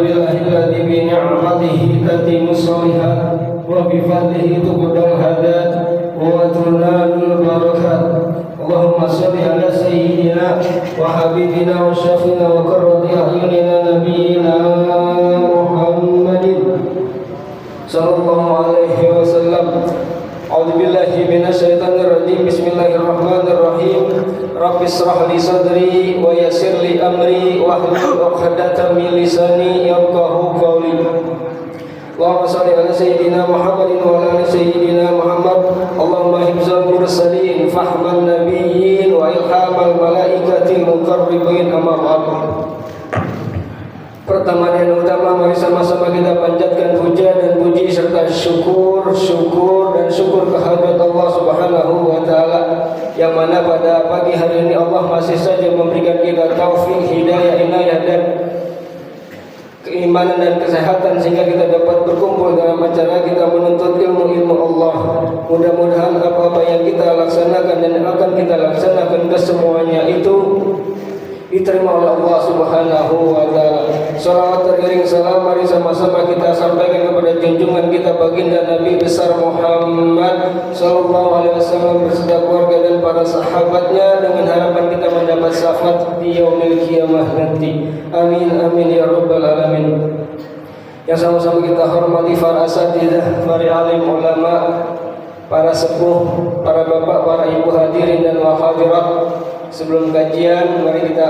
alhamdulillahilladzi bi ni'matihi tatimmu shalihat wa bi fadlihi tuqdal hadat wa tunalul barakat. Allahumma shalli ala sayyidina wa habibina wa syafiina wa qurrati a'yunina nabiyyina Muhammadin sallallahu alaihi wasallam. A'udzu billahi minasyaitonir rajim. Bismillahirrahmanirrahim. Rabbis shrah li sadri wa yassir li amri wahlul 'uqdatam min lisani yafqahu qawli. Allahumma shalli ala sayyidina Muhammadin wa ala ali sayyidina Muhammad. Allahumma hifzal mursalin fahman nabiyyin wa ilhamal malaikatil muqarribin, amma ba'd. Pertama dan utama, mari sama-sama kita panjatkan puja dan puji serta syukur kehadirat Allah Subhanahu wa taala, yang mana pada pagi hari ini Allah masih saja memberikan kita taufik, hidayah, inayah dan keimanan dan kesehatan sehingga kita dapat berkumpul dalam acara kita menuntut ilmu Allah. Mudah-mudahan apa-apa yang kita laksanakan dan akan kita laksanakan kesemuanya itu diterima oleh Allah Subhanahu wa taala. Salawat teriring salam mari sama-sama kita sampaikan kepada junjungan kita baginda Nabi besar Muhammad sallallahu alaihi wasallam beserta keluarga dan para sahabatnya, dengan harapan kita mendapat syafaat di yaumil qiyamah nanti. Amin amin ya rabbal alamin. Yang sama-sama kita hormati para asatidzah, para alim ulama, para sepuh, para bapak, para ibu hadirin dan hadirat. Sebelum kajian, mari kita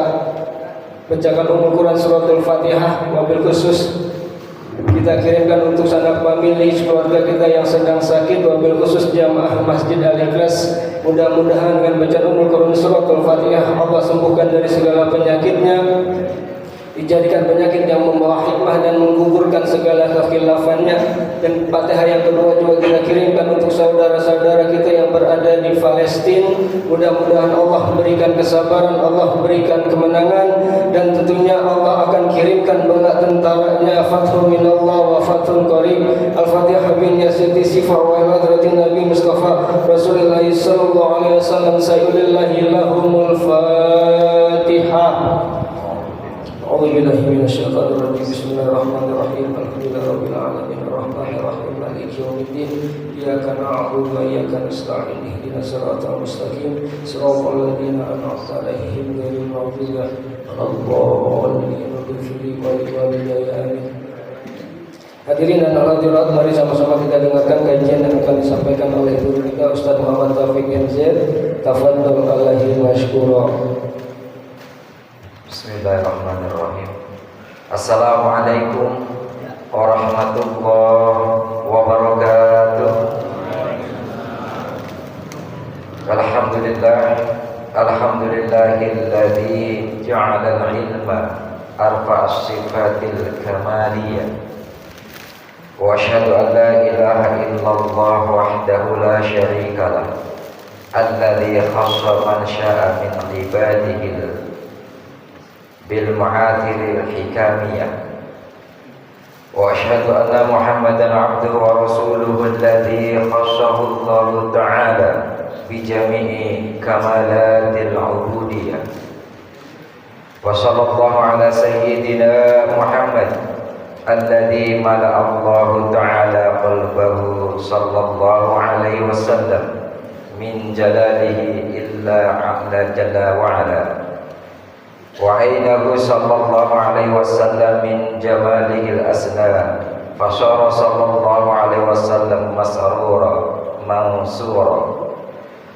bacakan Ummul Quran suratul Fatihah. Wabil khusus kita kirimkan untuk sanak famili keluarga kita yang sedang sakit, wabil khusus jamaah Masjid Al-Ikhlas. Mudah-mudahan dengan bacaan Ummul Quran suratul Fatihah Allah sembuhkan dari segala penyakitnya, dijadikan penyakit yang membawa hikmah dan menggugurkan segala kekhilafannya. Dan Fatihah yang kedua juga kita kirimkan untuk saudara-saudara kita yang berada di Palestina. Mudah-mudahan Allah berikan kesabaran, Allah berikan kemenangan, dan tentunya Allah akan kirimkan bala tentaranya. Fathun minallah wa fathun qarib. Al-Fatihah bin Yasiti Sifah wa hadratin Nabi Mustafa Rasulullah sallallahu alaihi wasallam. Sayyulillahi lahumul Fatihah. A'udzubillahi minasyaitonir rajim. Bismillahirrahmanirrahim. Alhamdulillahirabbil alamin arrahmanir rahim maliki yaumiddin. Iyyaka na'budu wa iyyaka nasta'in. Ihdinas siratal mustaqim. Shiratal ladzina an'amta 'alaihim ghairil maghdubi 'alaihim waladdallin. Amin. Hadirin dan hadirat, mari sama-sama kita dengarkan kajian yang akan disampaikan oleh guru kita Ustaz Muhammad Taufik MZ. Tafadhol alaihi mashkura. Bismillahirrahmanirrahim. Assalamualaikum warahmatullahi wabarakatuh. Alhamdulillahilladzi ja'ala al-ilma arfa'as sifatil kamaliyah. Wa asyhadu an la ilaha illallah wahdahu la syarika lah. Alladzi khassa man syaa min ibadihi bil ma'athiril hikamiyah. Wa asyhadu anna Muhammadan 'abduhu wa rasuluhu alladzi khassahu Allah ta'ala bi jami'i kamalatil 'ubudiyah. Wa sallallahu ala sayyidina Muhammad alladzi mala'a Allah ta'ala qalbahu sallallahu alaihi wasallam min jalalihi illa 'ala jalla wa 'ala. Wa ainahu sallallahu alaihi wasallam min jamalihil asna. Fasyara sallallahu alaihi wasallam masrura mansura.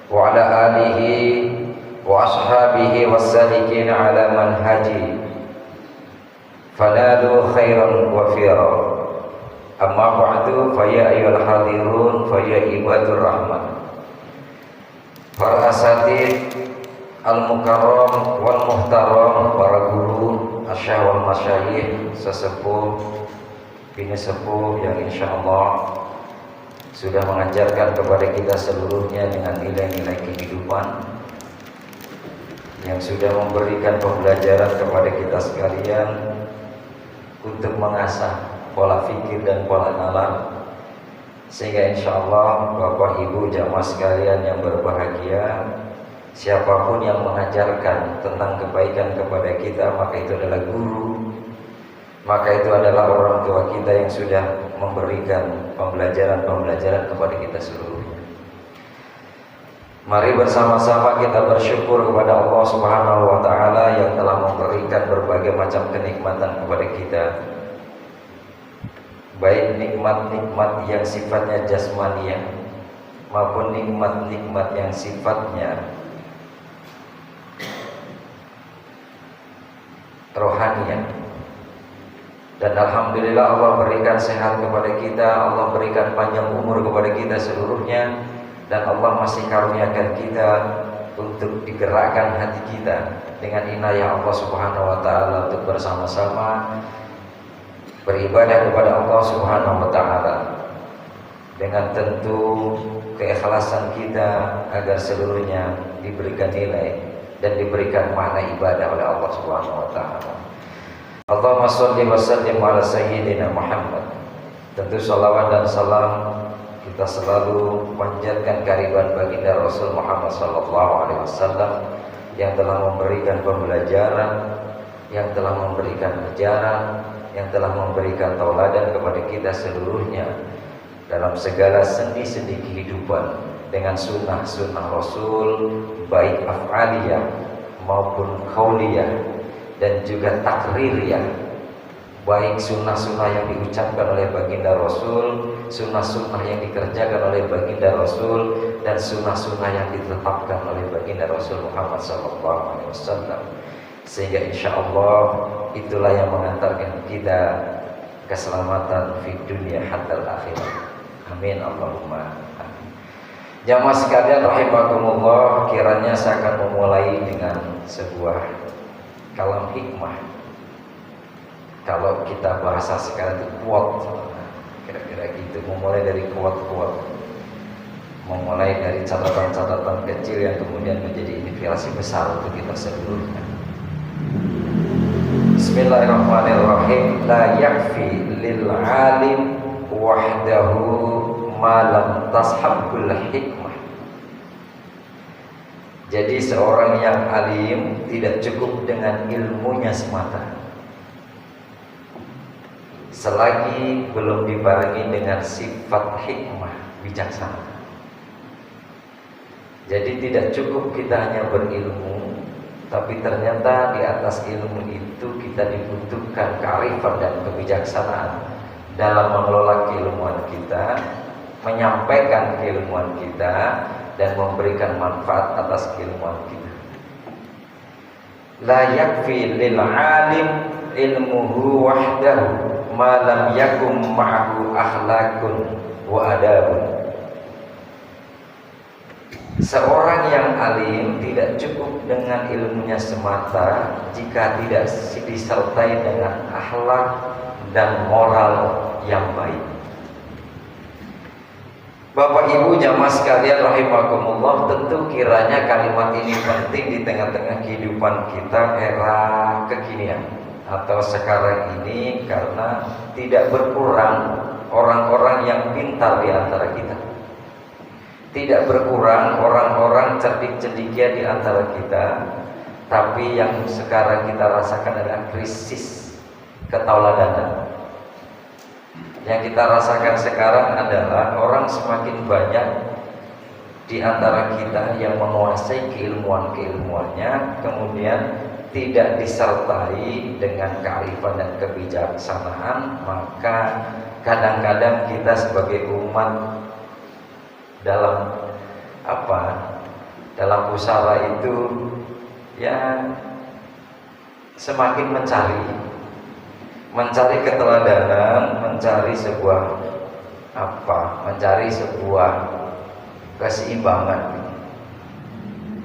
Wa ala alihi wa ashabihi wassalikin ala manhaji fanalu khairan wafira. Amma ba'du, fa ya ayyuhal hadirun, fa ya ibadur rahman. Para asatid al-mukarram wal muhtaram, para guru, asyah wal masyayikh, sesepuh, bini sepuh yang insyaallah sudah mengajarkan kepada kita seluruhnya dengan nilai-nilai kehidupan, yang sudah memberikan pembelajaran kepada kita sekalian untuk mengasah pola fikir dan pola nalar, sehingga insyaallah Bapak Ibu jamaah sekalian yang berbahagia, siapapun yang mengajarkan tentang kebaikan kepada kita, maka itu adalah guru maka itu adalah orang tua kita yang sudah memberikan pembelajaran kepada kita seluruhnya. Mari bersama-sama kita bersyukur kepada Allah Subhanahu wa taala yang telah memberikan berbagai macam kenikmatan kepada kita. Baik nikmat-nikmat yang sifatnya jasmaniah maupun nikmat-nikmat yang sifatnya rohaniah. Dan alhamdulillah Allah berikan sehat kepada kita, Allah berikan panjang umur kepada kita seluruhnya, dan Allah masih karuniakan kita untuk digerakkan hati kita dengan inayah Allah Subhanahu wa taala untuk bersama-sama beribadah kepada Allah Subhanahu wa taala dengan tentu keikhlasan kita agar seluruhnya diberikan nilai dan diberikan makna ibadah oleh Allah Subhanahu wa taala. Allahumma sholli wa sallim ala sayyidina Muhammad. Tentu salawat dan salam kita selalu panjatkan kehadiran baginda Rasul Muhammad sallallahu alaihi wasallam yang telah memberikan pembelajaran, yang telah memberikan ajaran, yang telah memberikan tauladan kepada kita seluruhnya dalam segala sendi-sendi kehidupan dengan sunnah-sunnah Rasul, baik af'aliyah maupun qauliyah dan juga takririyah, baik sunnah-sunnah yang diucapkan oleh baginda Rasul, sunnah-sunnah yang dikerjakan oleh baginda Rasul, dan sunnah-sunnah yang ditetapkan oleh baginda Rasul Muhammad SAW. Sehingga insya Allah itulah yang mengantarkan kita keselamatan di dunia hatta akhirat. Amin Allahumma amin. Jamaah sekalian rahimakumullah, kiranya saya akan memulai dengan sebuah kalam hikmah. Kalau kita bahasa sekarang itu quote, kira-kira gitu. Memulai dari quote-quote, memulai dari catatan-catatan kecil yang kemudian menjadi inspirasi besar untuk kita seluruhnya. Bismillahirrahmanirrahim. La yakfi lil alim wahdahu ma lam tashabul hikmah. Jadi seorang yang alim tidak cukup dengan ilmunya semata, selagi belum dibarengi dengan sifat hikmah, bijaksana. Jadi tidak cukup kita hanya berilmu, tapi ternyata di atas ilmu itu kita dibutuhkan kearifan dan kebijaksanaan dalam mengelola keilmuan kita, menyampaikan keilmuan kita, dan memberikan manfaat atas keilmuan kita. La yakfi lil alim ilmuhu wahdahu ma lam yakum ma'ahu akhlaqun wa adabun. Seorang yang alim tidak cukup dengan ilmunya semata jika tidak disertai dengan akhlak dan moral yang baik. Bapak Ibu jamaah sekalian rahimakumullah, tentu kiranya kalimat ini penting di tengah-tengah kehidupan kita era kekinian atau sekarang ini, karena tidak berkurang orang-orang yang pintar di antara kita. Tidak berkurang orang-orang cerdik cendikia di antara kita, tapi yang sekarang kita rasakan adalah krisis ketauladanan. Yang kita rasakan sekarang adalah orang semakin banyak di antara kita yang menguasai keilmuannya, kemudian tidak disertai dengan kearifan dan kebijaksanaan, maka kadang-kadang kita sebagai umat dalam usaha itu ya semakin mencari keteladanan, mencari sebuah keseimbangan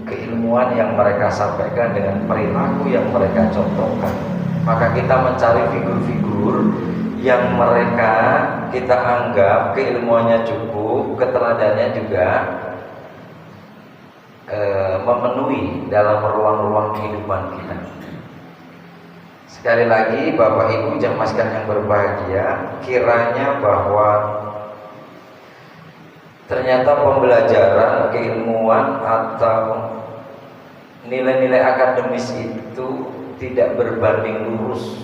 keilmuan yang mereka sampaikan dengan perilaku yang mereka contohkan. Maka kita mencari figur-figur yang mereka kita anggap keilmuannya cukup, keteladannya juga memenuhi dalam ruang-ruang kehidupan kita. Sekali lagi Bapak Ibu jamaah sekalian yang berbahagia, kiranya bahwa ternyata pembelajaran keilmuan atau nilai-nilai akademis itu tidak berbanding lurus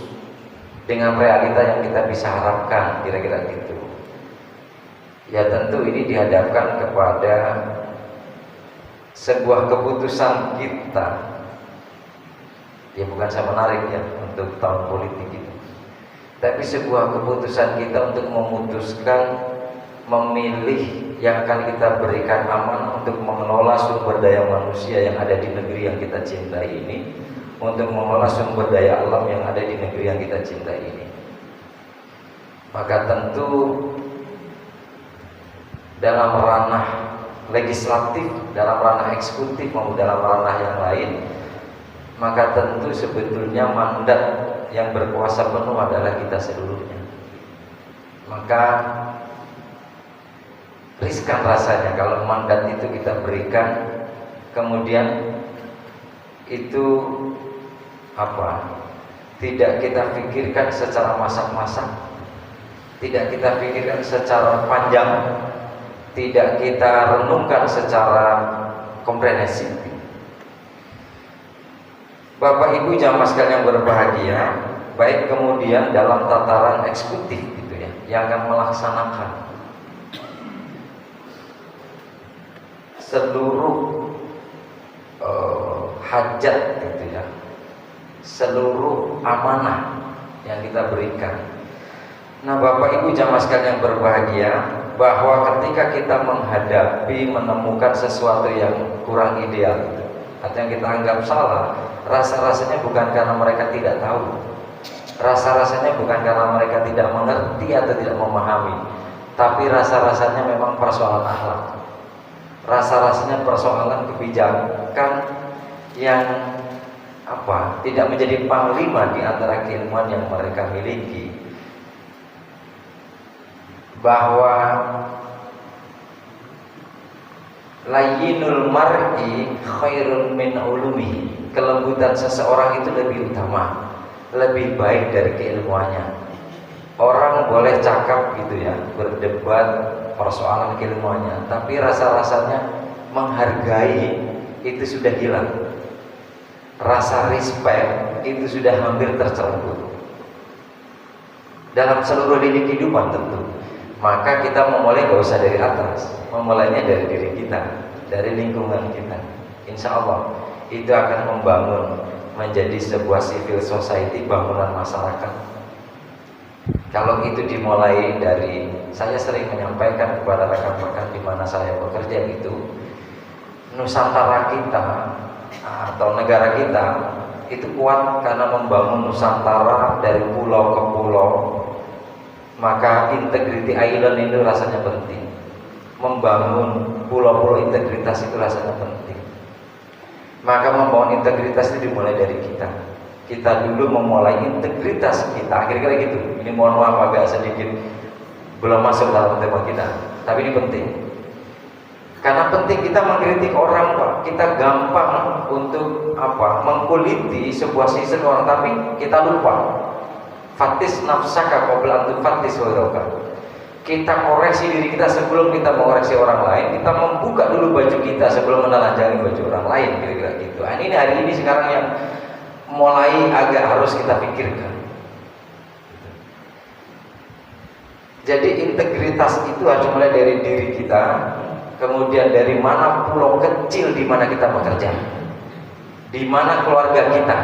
dengan realita yang kita bisa harapkan, kira-kira gitu. Ya tentu ini dihadapkan kepada sebuah keputusan kita. Ya bukan saya menarik ya untuk tahun politik itu, tapi sebuah keputusan kita untuk memutuskan memilih yang akan kita berikan aman untuk mengelola sumber daya manusia yang ada di negeri yang kita cintai ini, untuk mengelola sumber daya alam yang ada di negeri yang kita cintai ini. Maka tentu dalam ranah legislatif, dalam ranah eksekutif maupun dalam ranah yang lain, maka tentu sebetulnya mandat yang berkuasa penuh adalah kita seluruhnya. Maka riskan rasanya kalau mandat itu kita berikan, kemudian itu tidak kita pikirkan secara masak-masak, tidak kita pikirkan secara panjang, tidak kita renungkan secara komprehensif. Bapak Ibu jamaah sekalian yang berbahagia, baik kemudian dalam tataran eksekutif gitu ya, yang akan melaksanakan seluruh hajat gitu ya, seluruh amanah yang kita berikan. Nah Bapak Ibu jamaah sekalian yang berbahagia, bahwa ketika kita menghadapi, menemukan sesuatu yang kurang ideal atau yang kita anggap salah, rasa-rasanya bukan karena mereka tidak tahu, rasa-rasanya bukan karena mereka tidak mengerti atau tidak memahami, tapi rasa-rasanya memang persoalan akhlak, rasa-rasanya persoalan kebijakan yang tidak menjadi panglima di antara keilmuan yang mereka miliki. Bahwa layyinul mar'i khairun min ulumihi, kelembutan seseorang itu lebih utama, lebih baik dari keilmuannya. Orang boleh cakap gitu ya, berdebat persoalan keilmuannya, tapi rasa-rasanya menghargai itu sudah hilang, rasa respect itu sudah hampir tercerabut dalam seluruh lini kehidupan tentu. Maka kita memulai gak usah dari atas, memulainya dari diri kita, dari lingkungan kita. Insya Allah itu akan membangun menjadi sebuah civil society, bangunan masyarakat. Kalau itu dimulai dari, saya sering menyampaikan kepada rekan-rekan di mana saya bekerja itu, Nusantara kita atau negara kita itu kuat karena membangun Nusantara dari pulau ke pulau. Maka integrity island itu rasanya penting. Membangun pulau-pulau integritas itu rasanya penting. Maka membangun integritas itu dimulai dari kita. Kita dulu memulai integritas kita, kira-kira gitu. Ini mohon maaf agak sedikit belum masuk dalam tema kita, tapi ini penting. Karena penting kita mengkritik orang, Pak. Kita gampang untuk mengkuliti sebuah season orang, tapi kita lupa. Fatis nafsaka qabla an tufattis ghairaka. Kita koreksi diri kita sebelum kita mengoreksi orang lain. Kita membuka dulu baju kita sebelum menelanjangi baju orang lain, kira-kira gitu. Ini hari ini sekarang yang mulai agak harus kita pikirkan. Jadi integritas itu harus mulai dari diri kita, kemudian dari mana pulau kecil di mana kita bekerja, di mana keluarga kita.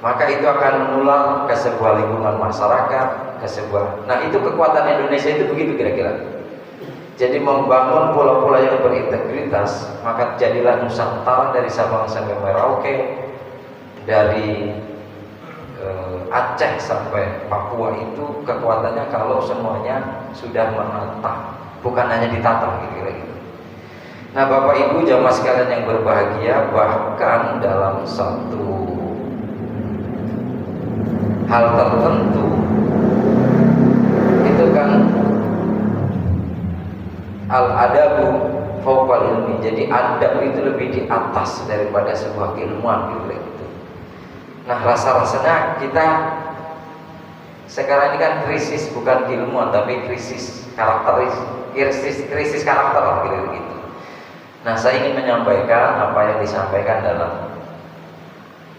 Maka itu akan menular ke sebuah lingkungan masyarakat, ke sebuah. Nah itu kekuatan Indonesia itu begitu kira-kira. Jadi membangun pulau-pulau yang berintegritas, maka jadilah Nusantara dari Sabang sampai Merauke, dari Aceh sampai Papua itu kekuatannya kalau semuanya sudah menata, bukan hanya ditata kira-kira gitu. Nah Bapak Ibu jamaah sekalian yang berbahagia, bahkan dalam satu hal tertentu itu kan al-adabu fawqal ilmi. Jadi adab itu lebih di atas daripada sebuah keilmuan gitu. Nah rasa-rasanya kita sekarang ini kan krisis bukan keilmuan tapi krisis karakter gitu. Nah saya ingin menyampaikan apa yang disampaikan dalam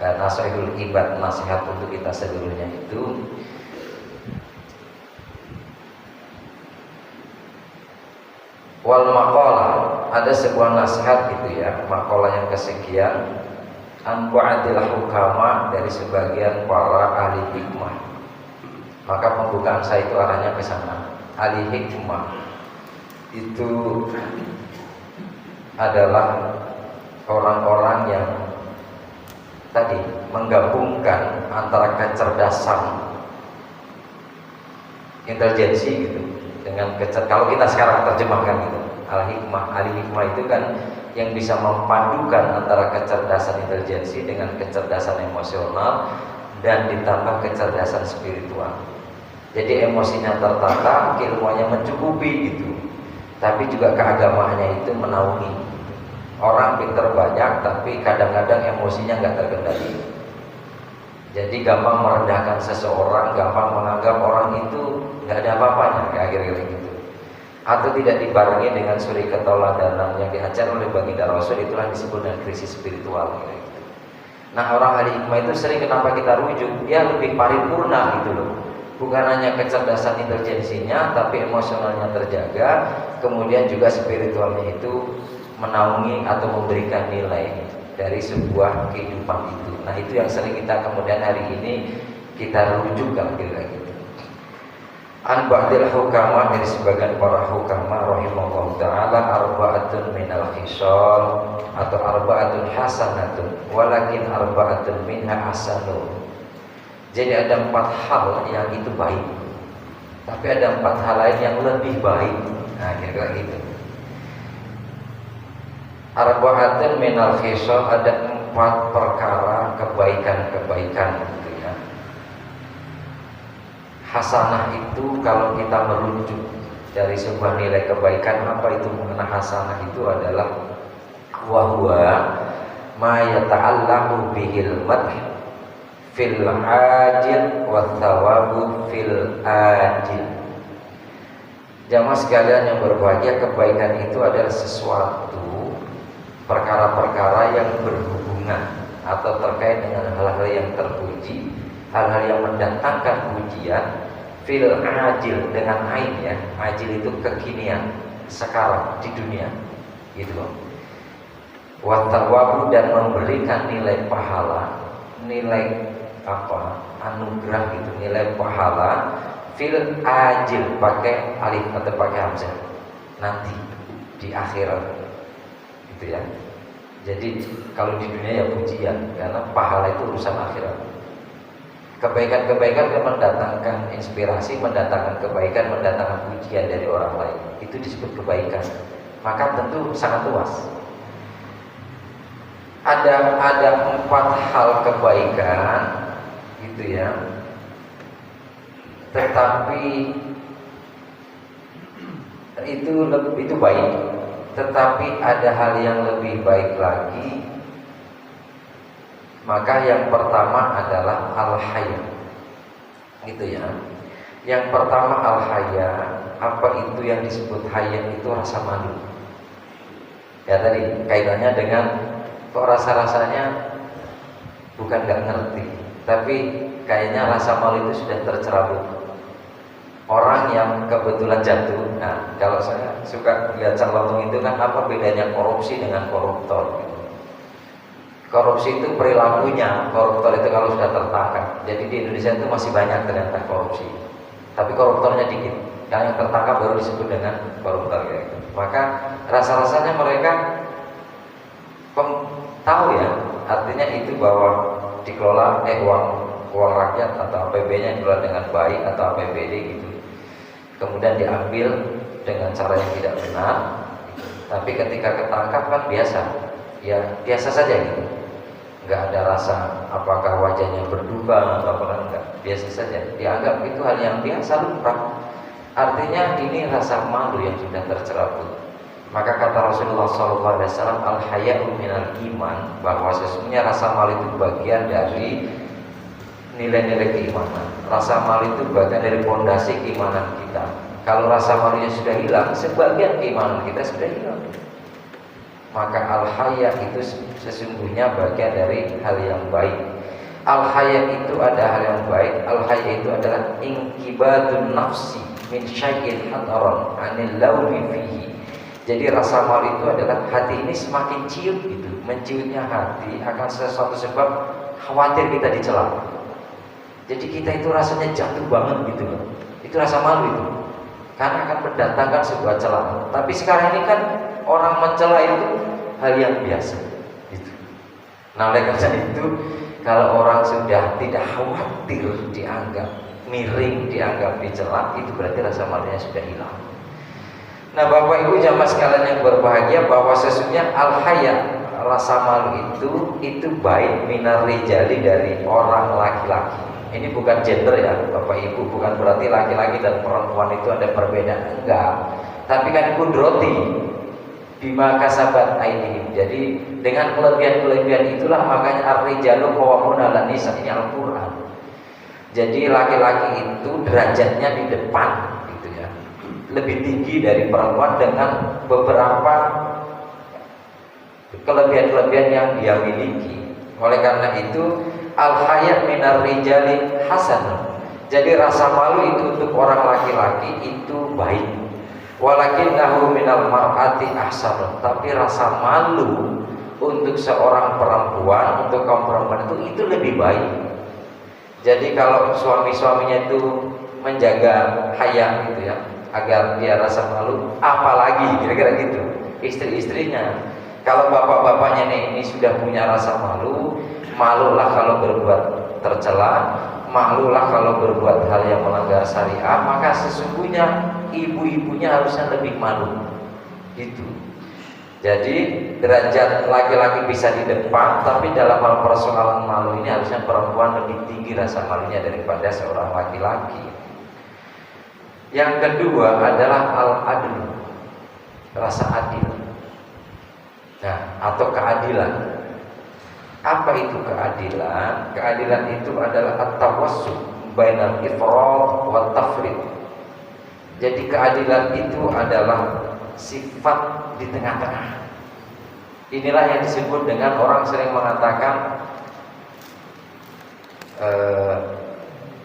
Nasihatul ibad, nasihat untuk kita seluruhnya itu wal maqalah, ada sebuah nasihat gitu ya, maqalah yang kesekian an ba'dil hukama, dari sebagian para ahli hikmah. Maka pembukaan saya itu arahnya ke sana. Ahli hikmah itu adalah orang-orang yang tadi menggabungkan antara kecerdasan, intelijensi gitu dengan kalau kita sekarang terjemahkan gitu, ahli hikmah itu kan yang bisa memadukan antara kecerdasan intelijensi dengan kecerdasan emosional dan ditambah kecerdasan spiritual. Jadi emosinya tertata, keilmuannya mencukupi gitu, tapi juga keagamaannya itu menaungi. Orang pinter banyak tapi kadang-kadang emosinya nggak terkendali. Jadi gampang merendahkan seseorang, gampang menganggap orang itu nggak ada apa-apanya, kayak kira-kira gitu. Atau tidak dibarengi dengan suri keteladanan yang diajar oleh baginda Rasul, itulah disebut dengan krisis spiritual gitu. Nah, orang ahli hikmah itu sering kenapa kita rujuk, dia lebih paripurna gitu loh. Bukan hanya kecerdasan intelijensinya, tapi emosionalnya terjaga, kemudian juga spiritualnya itu menaungi atau memberikan nilai dari sebuah kehidupan itu. Nah, itu yang sering kita kemudian hari ini kita rujukkan kira-kira gitu. An ba'dil hukama, dari sebagian para hukama rahimahullah ta'ala, arba'atun minal khisal, atau arba'atun hasanatun walakin arba'atun minha hasanun. Jadi ada 4 hal yang itu baik, tapi ada 4 hal lain yang lebih baik. Nah, kira-kira gitu. Arba'atun minal khisal, ada 4 perkara kebaikan-kebaikan gitu ya. Hasanah itu kalau kita merujuk dari sebuah nilai kebaikan, apa itu mengenai hasanah itu adalah wa huwa ma yata'allaqu bihil madh fil ajil wa thawabu fil ajil. Jamaah sekalian yang berbahagia, kebaikan itu adalah sesuatu perkara-perkara yang berhubungan atau terkait dengan hal-hal yang terpuji, hal-hal yang mendatangkan pujian, fil ajil, dengan ain ya. Ajil itu kekinian, sekarang di dunia gitu loh. Wa thawabu, dan memberikan nilai pahala, nilai anugerah gitu, nilai pahala fil ajil, pakai alif atau pakai hamzah, nanti di akhirat gitu ya. Jadi kalau di dunia ya pujian, karena pahala itu urusan akhirat. Kebaikan-kebaikan yang mendatangkan inspirasi, mendatangkan kebaikan, mendatangkan pujian dari orang lain, itu disebut kebaikan. Maka tentu sangat luas. Ada 4 hal kebaikan gitu ya, tetapi itu baik, tetapi ada hal yang lebih baik lagi. Maka yang pertama adalah al-haya gitu ya. Yang pertama al-haya, apa itu yang disebut haya? Itu rasa malu. Ya tadi kaitannya dengan kok rasa-rasanya bukan gak ngerti, tapi kayaknya rasa malu itu sudah tercerabut. Orang yang kebetulan jatuh, nah kalau saya suka lihat Carlotong itu kan, apa bedanya korupsi dengan koruptor gitu. Korupsi itu perilakunya, koruptor itu kalau sudah tertangkap. Jadi di Indonesia itu masih banyak ternyata korupsi, tapi koruptornya dikit. Yang tertangkap baru disebut dengan koruptor gitu. Maka rasa-rasanya mereka tahu ya, artinya itu bahwa dikelola uang rakyat atau APBD-nya dikelola dengan baik atau APBD gitu. Kemudian diambil dengan cara yang tidak benar. Tapi ketika ketangkap kan biasa, ya biasa saja gitu. Enggak ada rasa apakah wajahnya berduka atau apa, enggak, biasa saja. Dianggap itu hal yang biasa, lumrah. Artinya ini rasa malu yang sudah tercerabut. Maka kata Rasulullah SAW, al-haya'u minal iman, bahwa sesungguhnya rasa malu itu bagian dari nilai-nilai keimanan. Rasa malu itu bagian dari fondasi keimanan kita. Kalau rasa malunya sudah hilang, sebagian keimanan kita sudah hilang. Maka al-haya itu sesungguhnya bagian dari hal yang baik. Al-haya itu ada hal yang baik. Al-haya itu adalah inqibadun nafsi min syai'in hadaron anil laumi fihi. Jadi rasa malu itu adalah hati ini semakin ciut gitu. Menciutnya hati akan sesuatu sebab khawatir kita dicela. Jadi kita itu rasanya jatuh banget gitu loh. Itu rasa malu itu. Karena akan mendatangkan sebuah celaan. Tapi sekarang ini kan orang mencela itu hal yang biasa gitu. Nah oleh karena itu, kalau orang sudah tidak khawatir dianggap miring, dianggap dicela, itu berarti rasa malunya sudah hilang. Nah Bapak Ibu jamaah sekalian yang berbahagia, bahwa sesungguhnya al-haya, rasa malu itu baik minar rijali, dari orang laki-laki. Ini bukan gender ya Bapak Ibu, bukan berarti laki-laki dan perempuan itu ada perbedaan, enggak. Tapi kan kudroti bima kasabat ainihim. Jadi dengan kelebihan-kelebihan itulah makanya ar-rijalu qawwamuna 'alan nisa, ini Al-Qur'an. Jadi laki-laki itu derajatnya di depan gitu ya. Lebih tinggi dari perempuan dengan beberapa kelebihan-kelebihan yang dia miliki. Oleh karena itu al-haya minar rijali hasan. Jadi rasa malu itu untuk orang laki-laki itu baik. Walakinnahu minal mar'ati ahsan. Tapi rasa malu untuk seorang perempuan, untuk kaum perempuan itu lebih baik. Jadi kalau suami-suaminya itu menjaga haya gitu ya, agar dia rasa malu, apalagi kira-kira gitu istri-istrinya. Kalau bapak-bapaknya ini sudah punya rasa malu, malulah kalau berbuat tercela, malulah kalau berbuat hal yang melanggar syariah, maka sesungguhnya ibu-ibunya harusnya lebih malu gitu. Jadi derajat laki-laki bisa di depan, tapi dalam hal persoalan malu ini harusnya perempuan lebih tinggi rasa malunya daripada seorang laki-laki. Yang kedua adalah al-adl, rasa adil. Nah, atau keadilan. Apa itu keadilan? Keadilan itu adalah at-tawassuq bainal ifrat wa tafrid. Jadi keadilan itu adalah sifat di tengah-tengah. Inilah yang disebut dengan orang sering mengatakan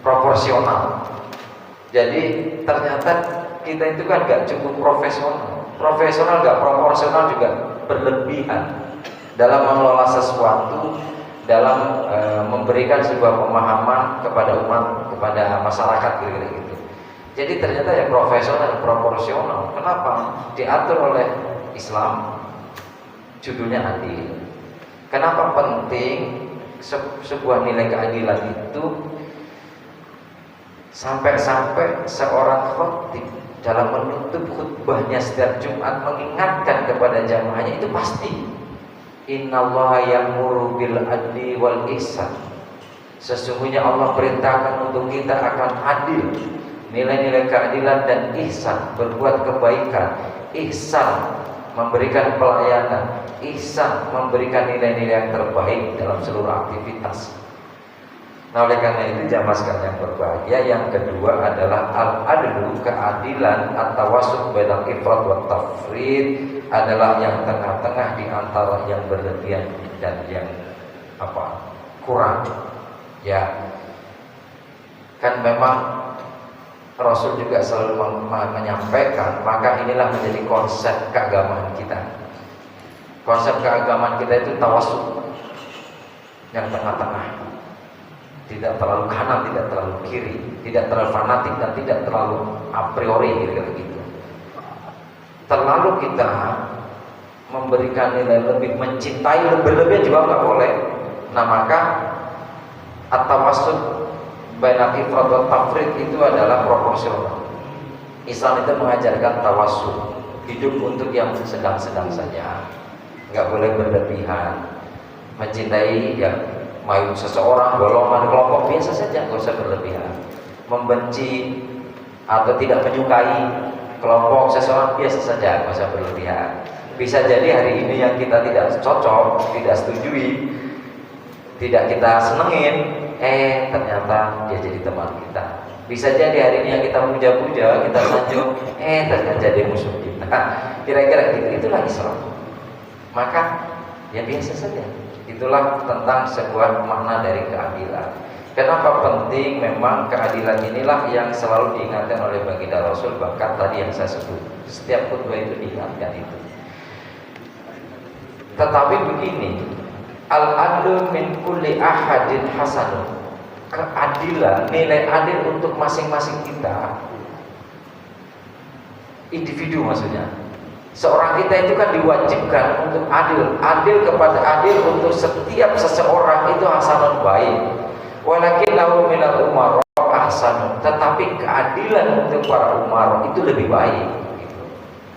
proporsional. Jadi ternyata kita itu kan gak cukup profesional gak proporsional juga berlebihan dalam mengelola sesuatu, dalam memberikan sebuah pemahaman kepada umat, kepada masyarakat gitu. Jadi ternyata ya profesional, proporsional. Kenapa? Diatur oleh Islam, judulnya adil. Kenapa penting sebuah nilai keadilan itu? Sampai-sampai seorang khatib dalam menutup khutbahnya setiap Jumat mengingatkan kepada jamaahnya itu pasti, innallaha ya'muru bil adli wal ihsan. Sesungguhnya Allah perintahkan untuk kita akan adil, nilai-nilai keadilan dan ihsan, berbuat kebaikan, ihsan memberikan pelayanan, ihsan memberikan nilai-nilai yang terbaik dalam seluruh aktivitas. Nah oleh karena itu jamaah sekalian yang berbahagia, yang kedua adalah al-adlu, keadilan, at-tawassuq bainal ifrat wa tafrid, adalah yang tengah-tengah di antara yang berlebihan dan yang kurang. Ya. Kan memang Rasul juga selalu menyampaikan, maka inilah menjadi konsep keagamaan kita. Konsep keagamaan kita itu tawassuq, yang tengah-tengah. Tidak terlalu kanan, tidak terlalu kiri, tidak terlalu fanatik dan tidak terlalu a priori gitu. Terlalu kita memberikan nilai lebih, mencintai lebih-lebih juga nggak boleh. Nah maka at-tawassuq bainal ifrat wa tafrid itu adalah proporsional. Islam itu mengajarkan tawassuq, hidup untuk yang sedang-sedang saja, nggak boleh berlebihan. Mencintai ya mau seseorang, golongan, kelompok biasa saja, nggak usah berlebihan. Membenci atau tidak menyukai kelompok seseorang biasa saja, nggak usah berlebihan. Bisa jadi hari ini yang kita tidak cocok, tidak setujui, tidak kita senengin, ternyata dia jadi teman kita. Bisa jadi hari ini yang kita puja-puja, kita sanjung, ternyata jadi musuh kita. Kira-kira gitu, itulah Islam. Maka ya biasa saja. Itulah tentang sebuah makna dari keadilan. Kenapa penting? Memang keadilan inilah yang selalu diingatkan oleh baginda Rasul. Bahkan tadi yang saya sebut, setiap khutbah itu diingatkan itu. Tetapi begini, al-adlu min kulli ahadin hasanun. Keadilan, nilai adil untuk masing-masing kita, individu maksudnya. Seorang kita itu kan diwajibkan untuk adil, adil kepada adil untuk setiap seseorang itu hasanun baik. Walakin lahu minal umara ahsanun, tetapi keadilan untuk para umara itu lebih baik.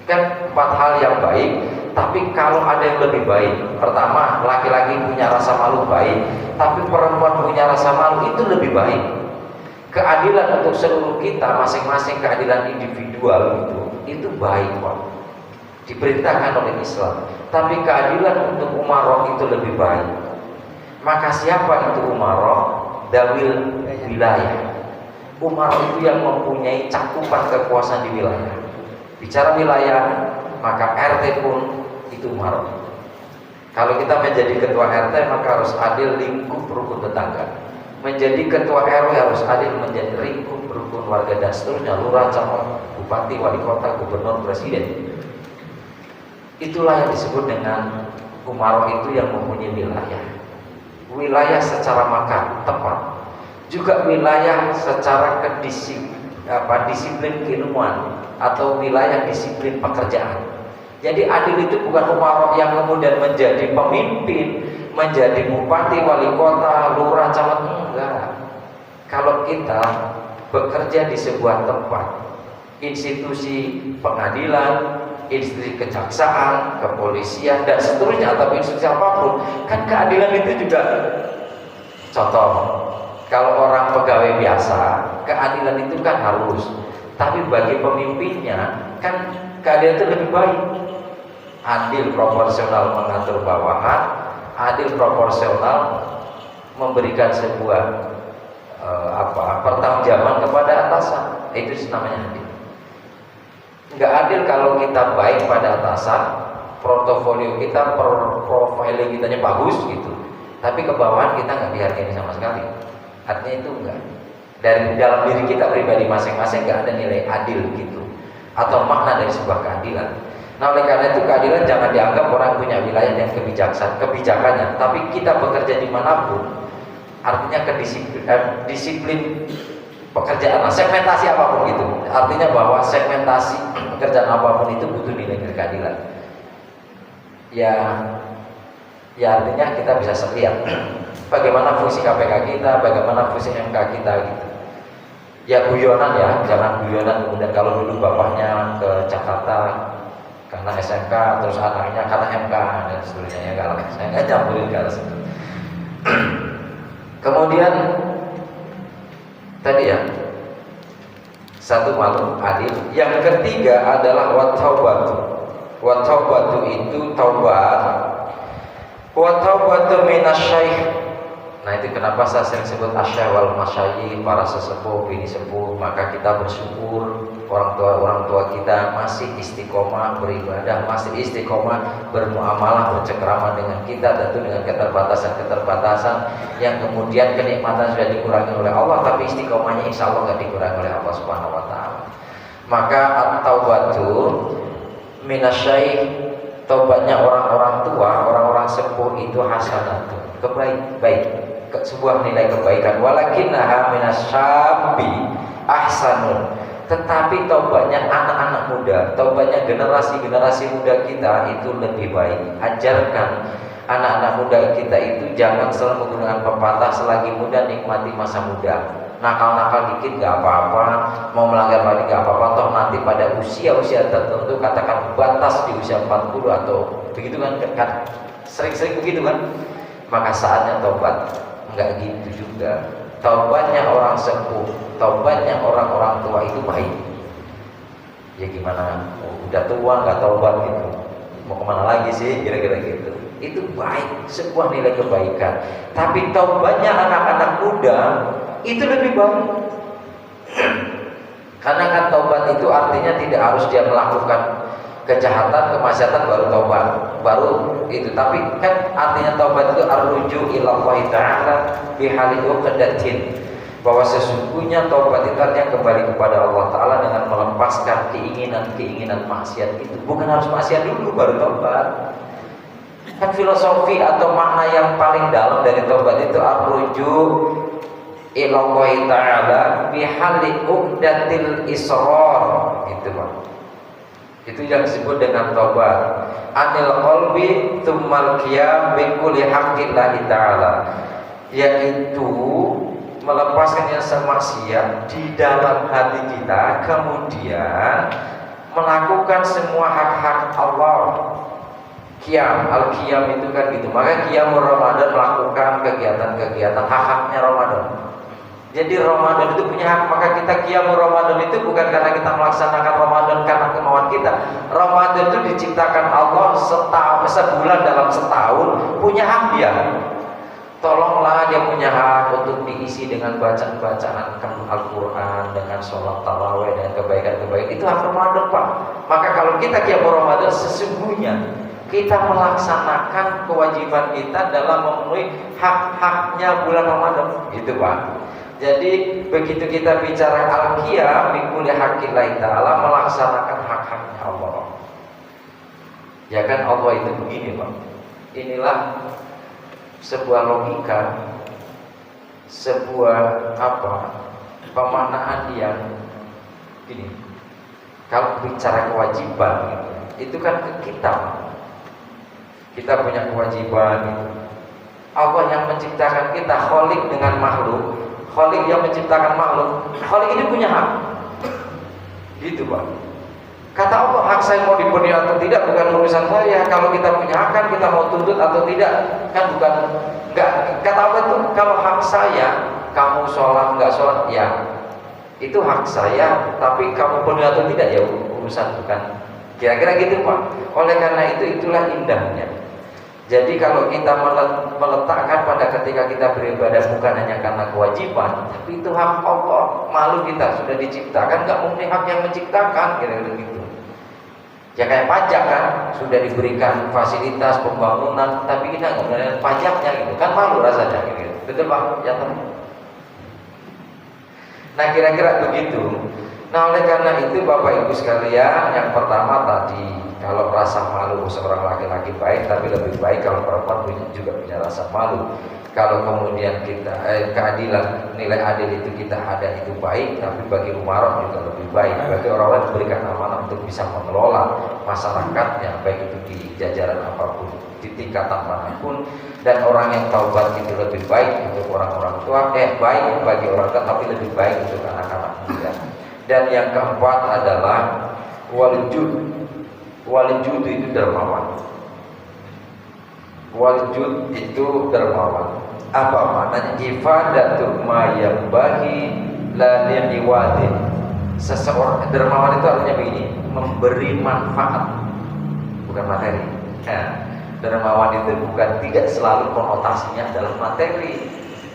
Kan 4 hal yang baik, tapi kalau ada yang lebih baik. Pertama, laki-laki punya rasa malu baik, tapi perempuan punya rasa malu itu lebih baik. Keadilan untuk seluruh kita masing-masing, keadilan individual itu baik, Pak. Diperintahkan oleh Islam. Tapi keadilan untuk umara itu lebih baik. Maka siapa itu umara? Dawil wilayah. Umara itu yang mempunyai cakupan kekuasaan di wilayah. Bicara wilayah, maka RT pun itu umara. Kalau kita menjadi ketua RT, maka harus adil lingkup rukun tetangga. Menjadi ketua RW harus adil menjadi lingkup rukun warga dan seterusnya, lurah, camat, bupati, wali kota, gubernur, presiden. Itulah yang disebut dengan umara itu yang mempunyai wilayah. Wilayah secara makan, tempat, juga wilayah secara disiplin keilmuan atau wilayah disiplin pekerjaan. Jadi adil itu bukan umara yang kemudian menjadi pemimpin, menjadi bupati, wali kota, lurah, camat, enggak. Kalau kita bekerja di sebuah tempat, institusi pengadilan, institusi kejaksaan, kepolisian, dan seterusnya, atau institusi apapun, kan keadilan itu juga contoh. Kalau orang pegawai biasa, keadilan itu kan harus, tapi bagi pemimpinnya kan keadilan itu lebih baik. Adil proporsional mengatur bawahan, adil proporsional memberikan sebuah pertanggungjawaban kepada atasan. Itu namanya adil. Nggak adil kalau kita baik pada atasan, portofolio kita, profiling kitanya bagus gitu, tapi ke bawahan kita nggak dihargai sama sekali. Artinya itu enggak, dari dalam diri kita pribadi masing-masing nggak ada nilai adil gitu, atau makna dari sebuah keadilan. Nah, oleh karena itu keadilan jangan dianggap orang punya wilayah dan kebijakannya, tapi kita bekerja dimanapun, artinya disiplin pekerjaan, segmentasi apapun gitu. Artinya bahwa segmentasi pekerjaan apapun itu butuh nilai keadilan. Ya artinya kita bisa lihat bagaimana fungsi KPK kita, bagaimana fungsi MK kita gitu. Ya guyonan ya, jangan guyonan kemudian kalau dulu bapaknya ke Jakarta karena SMK, terus anaknya karena MK dan seterusnya, ya kalau saya nggak campurin ke arah situ. Kemudian tadi ya, satu makhluk adil. Yang ketiga adalah wat-taubatu. Wat-taubatu itu taubat. Wat-taubatu minasyaikh. Nah, itu kenapa saya sering sebut asyai wal masyayikh, para sesepuh, bini sepuh. Maka kita bersyukur orang tua kita masih istiqomah beribadah, masih istiqomah bermuamalah, bercengkrama dengan kita, tentu dengan keterbatasan yang kemudian kenikmatan sudah dikurangi oleh Allah, tapi istiqomahnya insya Allah nggak dikurangi oleh Allah Subhanahu Wa Taala. Maka at-taubatu minasyaikh, taubatnya orang-orang tua, orang-orang sepuh itu hasanatu, baik, sebuah nilai kebaikan. Walakinnaha minasyabi ahsanun, tetapi taubatnya anak-anak muda, taubatnya generasi muda kita itu lebih baik. Ajarkan anak-anak muda kita itu jangan selalu menggunakan pepatah selagi muda nikmati masa muda. Nakal-nakal dikit gak apa-apa, mau melanggar lagi gak apa-apa, toh nanti pada usia tertentu, katakan batas di usia 40 atau begitu kan sering-sering begitu kan, maka saatnya taubat. Enggak gitu juga. Taubatnya orang sepuh, taubatnya orang-orang tua itu baik. Ya gimana, udah tua nggak taubat gitu, mau kemana lagi sih, kira-kira gitu. Itu baik, sebuah nilai kebaikan. Tapi taubatnya anak-anak muda itu lebih baik. Karena kan taubat itu artinya tidak harus dia melakukan kejahatan, kemaksiatan baru taubat, baru itu. Tapi kan artinya taubat itu arruju ila Allah Ta'ala bihali uqdatin, bahwa sesungguhnya taubat itu artinya kembali kepada Allah Ta'ala dengan melepaskan keinginan-keinginan maksiat itu. Bukan harus maksiat dulu baru taubat. Kan filosofi atau makna yang paling dalam dari taubat itu arruju ila Allah Ta'ala bihali uqdatil israr, gitu Pak. Itu yang disebut dengan taubat. Anil qalbi tsummal qiyam bi kulli haqqillahi ta'ala, yaitu melepaskan yang semaksiat di dalam hati kita, kemudian melakukan semua hak-hak Allah. Qiyam, al-qiyam itu kan gitu. Maka qiyamul Ramadan melakukan kegiatan-kegiatan hak-haknya Ramadan. Jadi Ramadan itu punya hak, maka kita qiyamul Ramadan itu bukan karena kita melaksanakan Ramadan karena kemauan kita. Ramadan itu diciptakan Allah sebulan dalam setahun, punya hak dia. Tolonglah dia punya hak untuk diisi dengan bacaan-bacaan Al-Quran, dengan sholat tarawih, dengan kebaikan-kebaikan. Itu hak Ramadan Pak. Maka kalau kita qiyamul Ramadan, sesungguhnya kita melaksanakan kewajiban kita dalam memenuhi hak-haknya bulan Ramadan, gitu Pak. Jadi begitu kita bicara al-qiyam bi kulli haqqillahi ta'ala, melaksanakan hak-haknya Allah. Ya kan Allah itu begini Pak. Inilah sebuah logika, sebuah pemaknaan yang gini. Kalau bicara kewajiban itu kan ke kita. Kita punya kewajiban gitu. Allah yang menciptakan kita, khalik dengan makhluk. Khalik yang menciptakan makhluk, Khalik ini punya hak, gitu Pak. Kata Allah, hak saya mau dipenuhi atau tidak bukan urusan saya. Kalau kita punya hak kan kita mau tuntut atau tidak, kan bukan. Enggak, kata Allah itu kalau hak saya, kamu sholat nggak sholat, ya itu hak saya. Tapi kamu penuhi atau tidak, ya urusan bukan. Kira-kira gitu Pak. Oleh karena itu, itulah indahnya. Jadi kalau kita meletakkan pada ketika kita beribadah bukan hanya karena kewajiban, tapi itu hak Allah. Malu kita sudah diciptakan, nggak mungkin hak yang menciptakan, kira-kira gitu. Ya kayak pajak kan, sudah diberikan fasilitas pembangunan, tapi kita nggak menggunakan pajaknya gitu, kan malu rasanya gitu. Betul Pak? Ya teman. Nah kira-kira begitu. Nah oleh karena itu Bapak Ibu sekalian, yang pertama tadi, kalau rasa malu seorang laki-laki baik, tapi lebih baik kalau perempuan juga punya rasa malu. Kalau kemudian kita keadilan, nilai adil itu kita ada itu baik, tapi bagi umarok juga lebih baik. Bagi orang lain diberikan amanah untuk bisa mengelola masyarakatnya, baik itu di jajaran apapun, di tingkatan manapun. Dan orang yang taubat itu lebih baik untuk orang-orang tua, baik bagi orang tua, tapi lebih baik untuk anak-anak muda. Dan yang keempat adalah waljud. Waljud itu dermawan. Waljud itu dermawan. Apa maknanya? Ifadatu ma yang bagi la liwadin. Seseorang dermawan itu artinya begini, memberi manfaat, bukan materi. Nah, dermawan itu bukan, tidak selalu konotasinya dalam materi.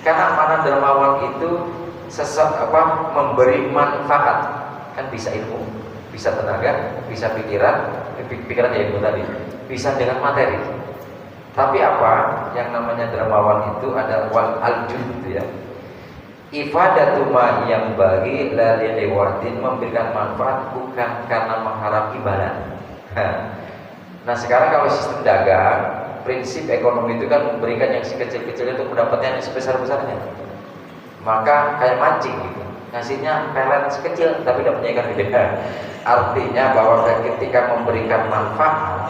Karena mana dermawan itu memberi manfaat, kan bisa ilmu, bisa tenaga, bisa pikiran ya ilmu tadi, bisa dengan materi. Tapi apa yang namanya dermawan itu adalah wal aljud gitu ya. Ifadatu ma yang bagi la liwatin, memberikan manfaat bukan karena mengharap imbalan. Nah sekarang kalau sistem dagang, prinsip ekonomi itu kan memberikan yang sekecil-kecilnya untuk mendapatkan yang sebesar-besarnya. Maka kayak mancing gitu, ngasihnya pelet sekecil tapi dapatnya ikan gede. Artinya bahwa ketika memberikan manfaat,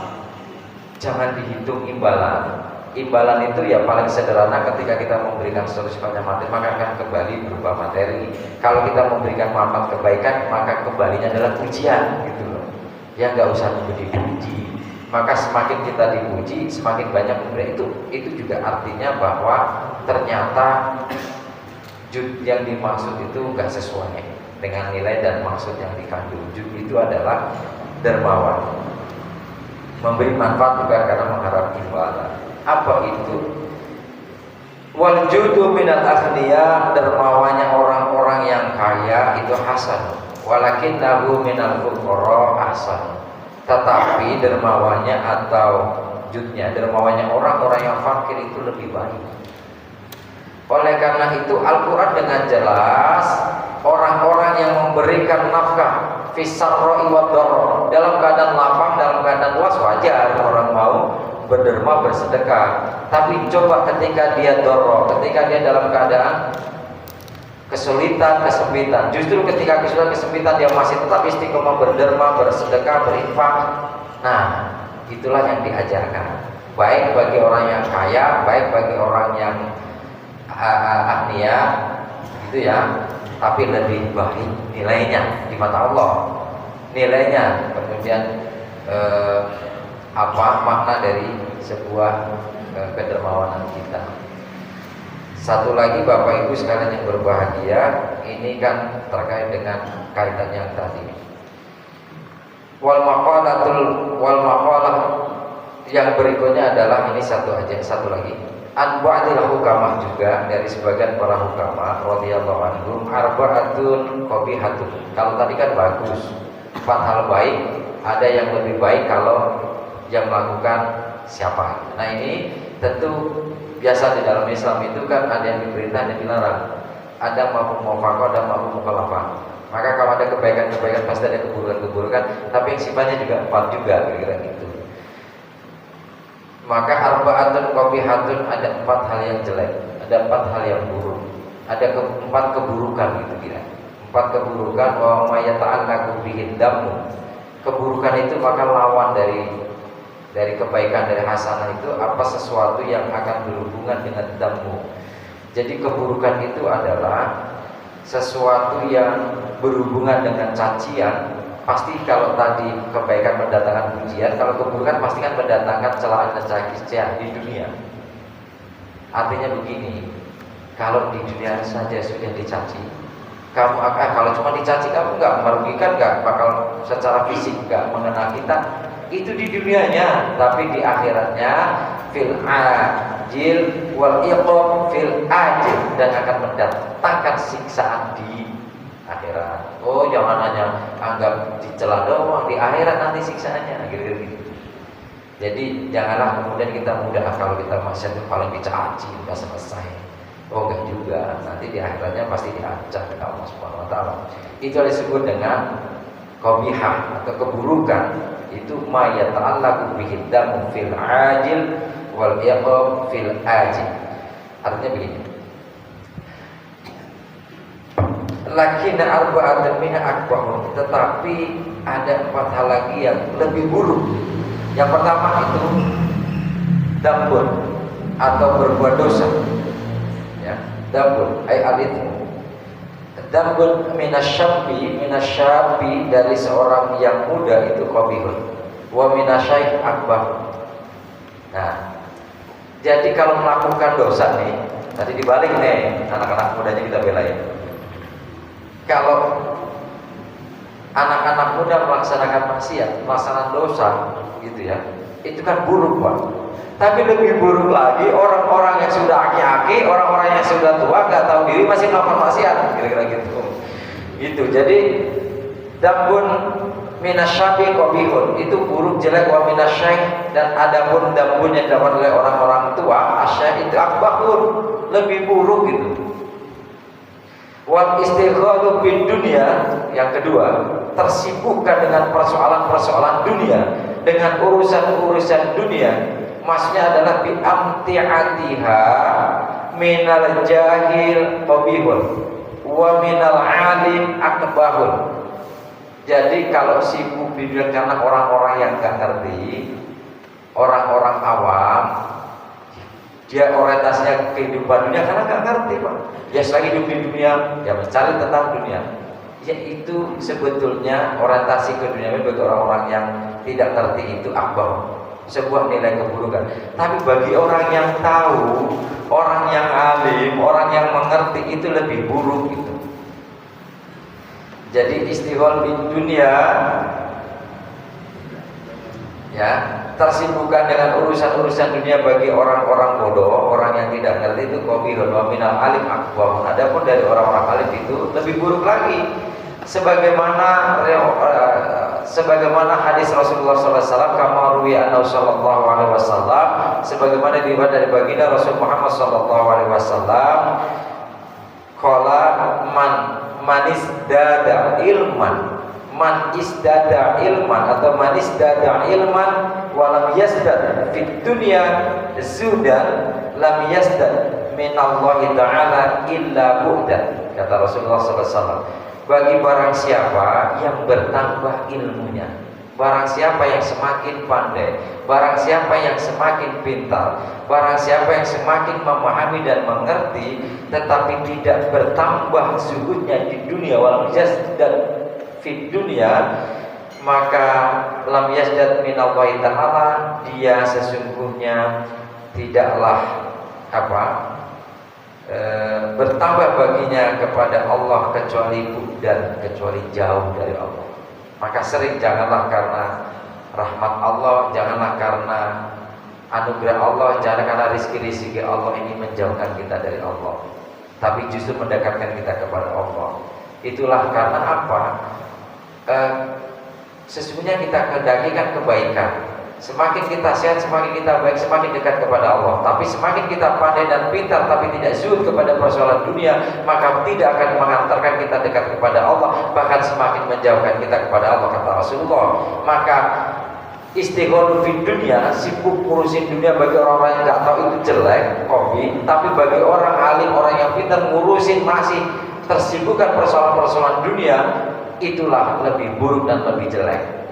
jangan dihitung imbalan. Imbalan itu ya paling sederhana, ketika kita memberikan sesuatu sifatnya materi, maka akan kembali berupa materi. Kalau kita memberikan manfaat kebaikan, maka kembalinya adalah pujian gitu loh. Ya nggak usah dipuji. Maka semakin kita dipuji, semakin banyak memberi itu juga artinya bahwa ternyata jud yang dimaksud itu nggak sesuai dengan nilai dan maksud yang dikandung. Jud itu adalah dermawan, memberi manfaat bukan karena mengharap imbalan. Apa itu? Wal judu minal aghniya, dermawannya orang-orang yang kaya itu hasan. Walakin lahu minal fuqara ahsan. tetapi dermawannya atau judnya, dermawannya orang-orang yang fakir itu lebih baik. Oleh karena itu Al-Quran dengan jelas orang-orang yang memberikan nafkah fisarroi wa dharra, dalam keadaan lapang, dalam keadaan luas, wajar orang mau berderma, bersedekah. Tapi coba ketika dia dharra, ketika dia dalam keadaan kesulitan, kesempitan, justru ketika kesulitan, kesempitan dia masih tetap istiqomah berderma, bersedekah, berinfak. Nah, itulah yang diajarkan, baik bagi orang yang kaya, baik bagi orang yang agnia, gitu ya. Tapi lebih baik nilainya di mata Allah, nilainya. Kemudian apa makna dari sebuah kedermawanan kita. Satu lagi Bapak Ibu sekalian yang berbahagia, ini kan terkait dengan kaitan yang tadi. Wal maqalah yang berikutnya adalah ini satu lagi. An ba'dil hukamah, juga dari sebagian para hukamah radhiyallahu anhum, arba'atun qabihatun. Kalau tadi kan bagus, 4 hal baik, ada yang lebih baik kalau yang melakukan siapa. Nah ini tentu biasa di dalam Islam itu kan ada yang diperintah dan dilarang, ada mafhum muwafaqah, ada mafhum mukhalafah. Maka kalau ada kebaikan-kebaikan pasti ada keburukan-keburukan, tapi yang sifatnya juga 4 juga, kira-kira gitu. Maka arba'atun qabihatun, ada 4 hal yang jelek, ada 4 hal yang buruk, ada 4 keburukan gitu kira. 4 keburukan, wa ma yata'allaqu bihi damu. Keburukan itu maka lawan dari kebaikan, dari hasanah itu apa, sesuatu yang akan berhubungan dengan damu. Jadi keburukan itu adalah sesuatu yang berhubungan dengan cacian. Pasti kalau tadi kebaikan mendatangkan pujian, kalau keburukan pasti kan mendatangkan celaan dan cacian di dunia. Artinya begini, kalau di dunia saja sudah dicaci, kamu akan, kalau cuma dicaci kamu nggak merugikan, nggak bakal secara fisik nggak mengena kita, itu di dunianya. Tapi di akhiratnya fil ajil wal iqab fil ajil, dan akan mendatangkan siksaan di akhirat. Oh, jangan hanya anggap dicela doang, di akhirat nanti siksaannya, gitu. Jadi janganlah kemudian kita mudah kalau kita masih paling dicaci udah selesai. Oh, enggak juga, nanti di akhiratnya pasti diancam oleh Allah Subhanahu wa taala. Itu disebut dengan qabihah atau keburukan. Itu ma yata'allaqu bihi damu fil ajil wal iqab fil ajil. Artinya begini. Lakin arba'atun min akbahun, tetapi ada 4 hal lagi yang lebih buruk. Yang pertama itu dambun atau berbuat dosa. Ya, dambun ay alithmu. Dambun minasyabi dari seorang yang muda itu qabihun. Wa minasyaikh akbar. Nah, jadi kalau melakukan dosa nih, tadi dibalik nih, anak-anak mudanya kita belain. Kalau anak-anak muda melaksanakan maksiat, melaksanakan dosa, gitu ya, itu kan buruk, Pak. Tapi lebih buruk lagi orang-orang yang sudah aki-aki, orang-orang yang sudah tua, nggak tahu diri, masih melakukan maksiat, kira-kira gitu. Gitu. Jadi dambun minasyabi qabihun, itu buruk, jelek. Wa minasyaikh, dan adapun dambun yang dilakukan oleh orang-orang tua, asyaikh itu akbahun, lebih buruk gitu. Wal istighalu bid dunia, yang kedua, tersibukkan dengan persoalan-persoalan dunia, dengan urusan-urusan dunia. Maksudnya adalah bi amti'atiha minal jahil qabihun wa minal alim akbahun. Jadi kalau sibuk di dunia karena orang-orang yang gak ngerti, orang-orang awam, dia orientasinya kehidupan dunia karena gak ngerti, Pak. Dia selagi hidup di dunia, dia mencari tentang dunia. Ya itu sebetulnya orientasi ke dunia bagi orang-orang yang tidak ngerti itu akbar, sebuah nilai keburukan. Tapi bagi orang yang tahu, orang yang alim, orang yang mengerti, itu lebih buruk gitu. Jadi istighol di dunia, ya, tersibukkan dengan urusan-urusan dunia bagi orang-orang bodoh, orang yang tidak ngerti itu qabihun wa minal alim akbar. Adapun dari orang-orang alim itu lebih buruk lagi. Sebagaimana sebagaimana hadis Rasulullah SAW, kama ruwiya anhu sallallahu alaihi wasallam, sebagaimana diriwayat dari baginda Rasul Muhammad sallallahu alaihi wasallam, qala manis dada ilman, man isdada ilman atau man isdada ilman walam yasdad fid dunya zudan lam yasdad minallahi ta'ala illa bu'dan. Kata Rasulullah SAW, bagi barang siapa yang bertambah ilmunya, barang siapa yang semakin pandai, barang siapa yang semakin pintar, barang siapa yang semakin memahami dan mengerti, tetapi tidak bertambah zuhudnya di dunia, walam yasdad fid dunia, maka lam yasdad minallahi ta'ala, dia sesungguhnya tidaklah bertambah baginya kepada Allah kecuali bu'dan, kecuali jauh dari Allah. Maka sering janganlah karena rahmat Allah, janganlah karena anugerah Allah, jangan karena rizki-rizki Allah ini menjauhkan kita dari Allah, tapi justru mendekatkan kita kepada Allah. Itulah karena apa? Sesungguhnya kita kehendaki kan kebaikan. Semakin kita sehat, semakin kita baik, semakin dekat kepada Allah. Tapi semakin kita pandai dan pintar tapi tidak zuhud kepada persoalan dunia, maka tidak akan mengantarkan kita dekat kepada Allah, bahkan semakin menjauhkan kita kepada Allah, kata Rasulullah. Maka istighol di dunia, sibuk ngurusin dunia, bagi orang-orang yang nggak tahu itu jelek, hobi. Tapi bagi orang alim, orang yang pintar, ngurusin masih tersibukkan persoalan-persoalan dunia, itulah lebih buruk dan lebih jelek.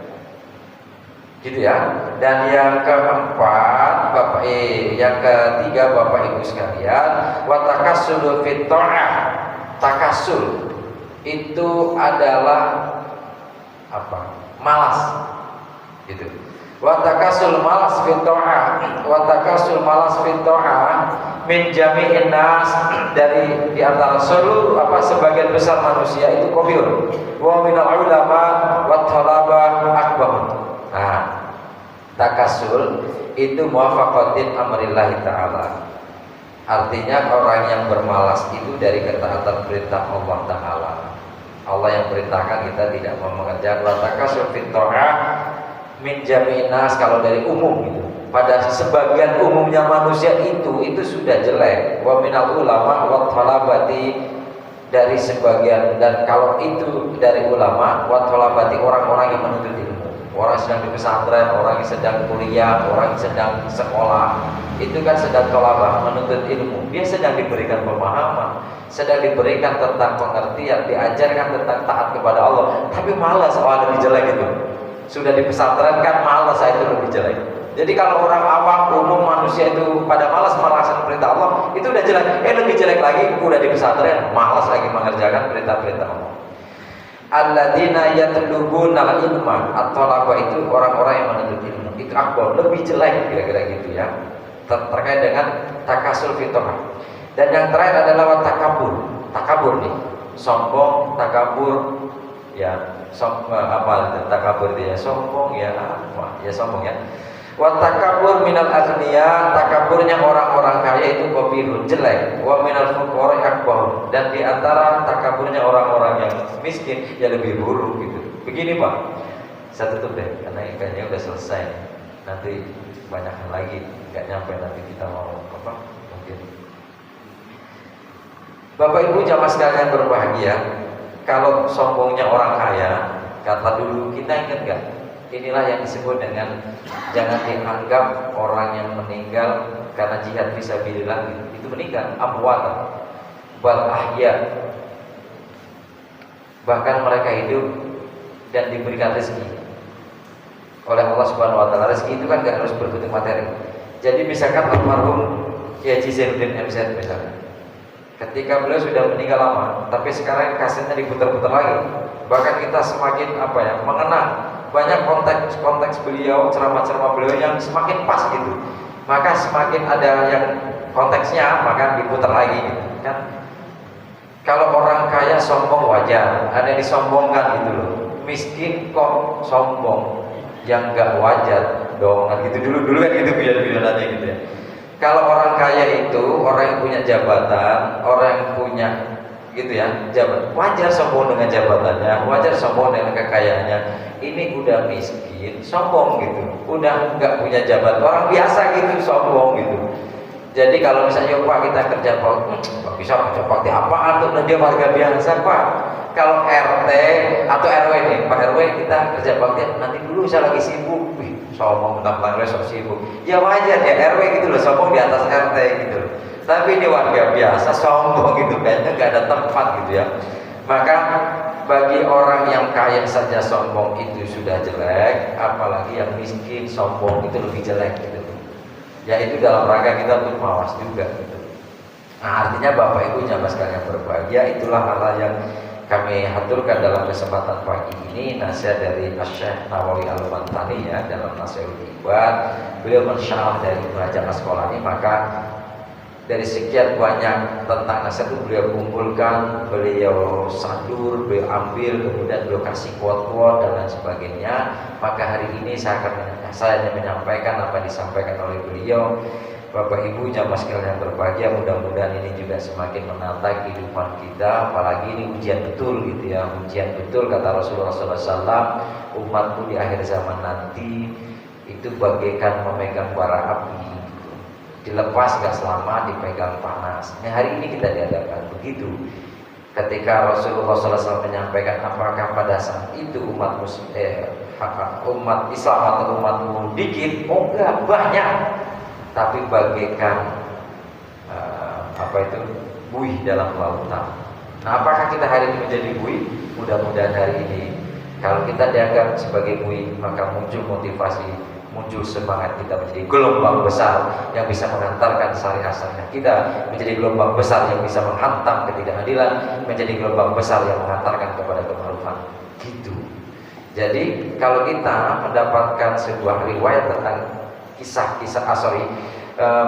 Gitu ya. Dan yang keempat, yang ketiga Bapak Ibu sekalian, wa takassul fit ta'ah. Takassul itu adalah malas. Gitu. Wa takassul malas fit ta'ah, wa takassul malas fit ta'ah min jami'in nas, dari di antara seluruh sebagian besar manusia itu kafir. Wa minal ulama wa talaba akbar. Nah, takasul itu muwafaqatin amrillahi ta'ala. Artinya orang yang bermalas itu dari ketaatan perintah Allah Ta'ala. Allah yang perintahkan kita tidak mau mengerjakan. Wa takasul fit ta'ah min jami'in nas, kalau dari umum gitu. Pada sebagian umumnya manusia itu sudah jelek. Wa minal ulama wa talabati, dari sebagian, dan kalau itu dari ulama wa talabati, orang-orang yang menuntut ilmu. Orang sedang di pesantren, orang yang sedang kuliah, orang yang sedang sekolah, itu kan sedang tolabah, menuntut ilmu. Dia sedang diberikan pemahaman, sedang diberikan tentang pengertian, diajarkan tentang taat kepada Allah. Tapi malas, lebih jelek itu. Sudah di pesantren kan malas, itu lebih jelek. Jadi kalau orang awam, umum manusia itu pada malas melaksanakan perintah Allah, itu udah jelek. Lebih jelek lagi, udah di pesantren, malas lagi mengerjakan perintah-perintah Allah. Alladzina yatlubuna al-ilma, at-talaba itu orang-orang yang menuntut ilmu. Itu akbar, lebih jelek kira-kira gitu ya. Terkait dengan takasul fitrah. Dan yang terakhir adalah takabur. Takabur nih, sombong, takabur ya, takabur dia sombong ya, sombong ya. Wa takabur minal aghniya, takaburnya orang-orang kaya itu qabihun, jelek. Wa minal fuqara akbar, dan di antara takaburnya orang-orang yang miskin ya lebih buruk gitu. Begini Pak, saya tutup deh karena ikannya udah selesai. Nanti banyak lagi nggak nyampe, nanti kita mau mungkin. Bapak Ibu jamaah sekalian berbahagia, kalau sombongnya orang kaya, kata dulu kita ingat nggak? Inilah yang disebut dengan jangan dianggap orang yang meninggal karena jihad fisabilillah itu meninggal, amwat bal ahya. Bahkan mereka hidup dan diberikan rezeki oleh Allah Subhanahu wa taala. Rezeki itu kan enggak harus berbentuk materi. Jadi misalkan almarhum Kiai Zainuddin MZ misalnya, ketika beliau sudah meninggal lama, tapi sekarang kasetnya diputar-putar lagi. Bahkan kita semakin mengenang banyak konteks beliau, ceramah-ceramah beliau yang semakin pas gitu. Maka semakin ada yang konteksnya, maka diputar lagi gitu kan. Kalau orang kaya sombong wajar, ada yang disombongkan gitu loh. Miskin kok sombong, yang enggak wajar dong kan gitu. Dulu kan gitu biar-biarannya gitu ya. Kalau orang kaya itu orang yang punya jabatan, orang yang punya gitu ya, jabat. Wajar sombong dengan jabatannya, wajar sombong dengan kekayaannya. Ini udah miskin, sombong gitu. Udah nggak punya jabatan, orang biasa gitu sombong gitu. Jadi kalau misalnya Pak kita kerja Pak bisa kerja bakti apaan tuh, dan dia warga biasa Pak. Kalau RT atau RW nih, Pak RW kita kerja bakti nanti dulu saya lagi sibuk. Wih, sombong mentang-mentang besok sibuk. Ya wajar ya RW gitu loh, sombong di atas RT gitu loh. Tapi ini warga biasa sombong gitu, kayaknya nggak ada tempat gitu ya. Maka bagi orang yang kaya saja sombong itu sudah jelek, apalagi yang miskin sombong itu lebih jelek gitu. Ya itu dalam rangka kita untuk mawas juga gitu. Nah, artinya Bapak Ibu jamaah sekalian berbahagia, itulah hal yang kami haturkan dalam kesempatan pagi ini. Nasihat dari Syekh Nawawi Al-Mantani ya, dalam Nasihatul Ibad. Beliau mensyarah dari belajar sekolah ini, maka dari sekian banyak tentang nasihat itu beliau kumpulkan, beliau sadur, beliau ambil, kemudian beliau kasih quote-quote dan lain sebagainya. Maka hari ini saya hanya menyampaikan apa yang disampaikan oleh beliau. Bapak Ibu jamaah sekalian yang berbahagia, mudah-mudahan ini juga semakin menata kehidupan kita. Apalagi ini ujian betul gitu ya, ujian betul kata Rasulullah SAW, umatku di akhir zaman nanti itu bagaikan memegang bara api, dilepas gak selama, dipegang panas. Nah, hari ini kita dihadapkan begitu. Ketika Rasulullah SAW menyampaikan apakah pada saat itu umat Islam atau umatmu dikit, oh enggak, banyak, tapi bagaikan buih dalam lautan. Nah, apakah kita hari ini menjadi buih? Mudah-mudahan hari ini kalau kita dianggap sebagai buih, maka muncul motivasi, muncul semangat kita menjadi gelombang besar yang bisa mengantarkan syariah-syariah kita, menjadi gelombang besar yang bisa menghantam ketidakadilan, menjadi gelombang besar yang mengantarkan kepada kemakrufan. Gitu. Jadi kalau kita mendapatkan sebuah riwayat tentang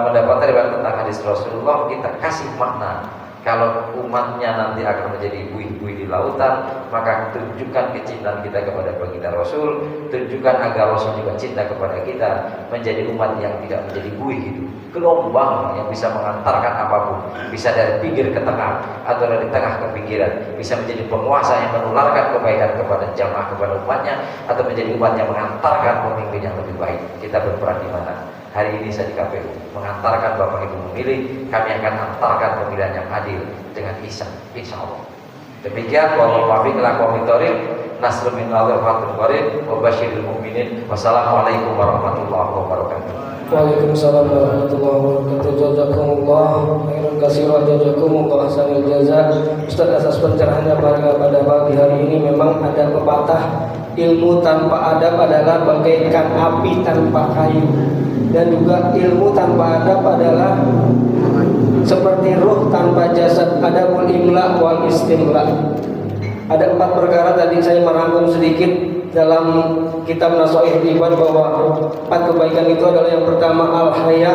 mendapatkan riwayat tentang hadis Rasulullah, kita kasih makna. Kalau umatnya nanti akan menjadi buih-buih di lautan, maka tunjukkan kecintaan kita kepada baginda Rasul, tunjukkan agar Rasul juga cinta kepada kita, menjadi umat yang tidak menjadi buih gitu. Gelombang yang bisa mengantarkan apapun, bisa dari pinggir ke tengah atau dari tengah ke pinggiran, bisa menjadi penguasa yang menularkan kebaikan kepada jamaah, kepada umatnya, atau menjadi umat yang mengantarkan pemimpin yang lebih baik. Kita berperan di mana? Hari ini saya di KPU mengantarkan Bapak Ibu memilih, kami akan antarkan pemilihan yang adil dengan ihsan, insya Allah. Demikian, wallahu muwaffiq ila aqwamit thoriq, nasrun minallahi wa fathun qarib, wa basyiril mu'minin. Wassalamualaikum warahmatullahi wabarakatuh. Waalaikumsalam warahmatullahi wabarakatuh. Jazakumullah khairan katsiran, jazakumullah ahsanal jazaa. Ustaz, atas pencerahannya pada pagi hari ini memang ada pepatah, ilmu tanpa adab adalah bagaikan api tanpa kayu, dan juga ilmu tanpa adab adalah seperti ruh tanpa jasad. Adabul imla wal istimla. Ada 4 perkara tadi saya merangkum sedikit dalam kitab Nasihatul Ibad, bahwa 4 kebaikan itu adalah yang pertama al-haya,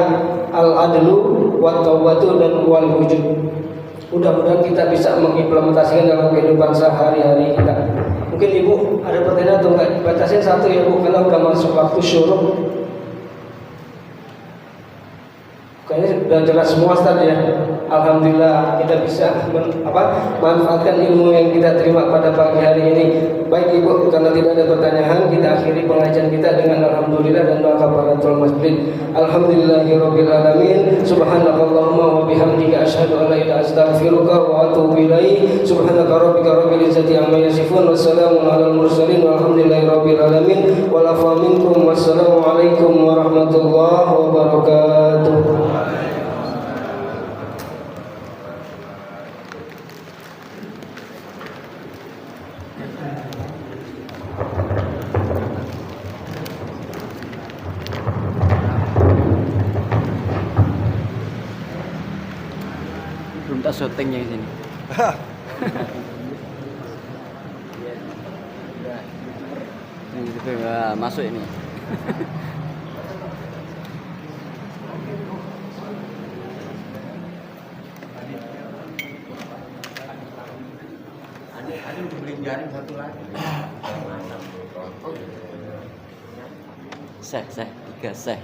al-adlu, wat taubatu, dan wal wujud. Mudah-mudahan kita bisa mengimplementasikan dalam kehidupan sehari-hari kita. Mungkin Ibu ada pertanyaan atau enggak? Batasin 1 ya Bu, karena udah masuk waktu syuruk. Kayaknya sudah jelas semua Ustaz ya. Alhamdulillah kita bisa manfaatkan ilmu yang kita terima pada pagi hari ini. Baik Ibu, karena tidak ada pertanyaan, kita akhiri pengajian kita dengan alhamdulillah dan doa kafaratul masjid. Alhamdulillahirabbil alamin. Subhanakallahumma wa bihamdika asyhadu an la ilaha illa anta astaghfiruka wa atubu ilaik. Subhanaka rabbika rabbil izzati amma yasifun, wassalamun alal mursalin, walhamdulillahirabbil alamin. Wal afwa minkum, wassalamu alaikum warahmatullahi wabarakatuh. Belum tak syutingnya di sini. Ini gitu, masuk ini. Ada beli jaring 1 lagi. Seh, 3 seh.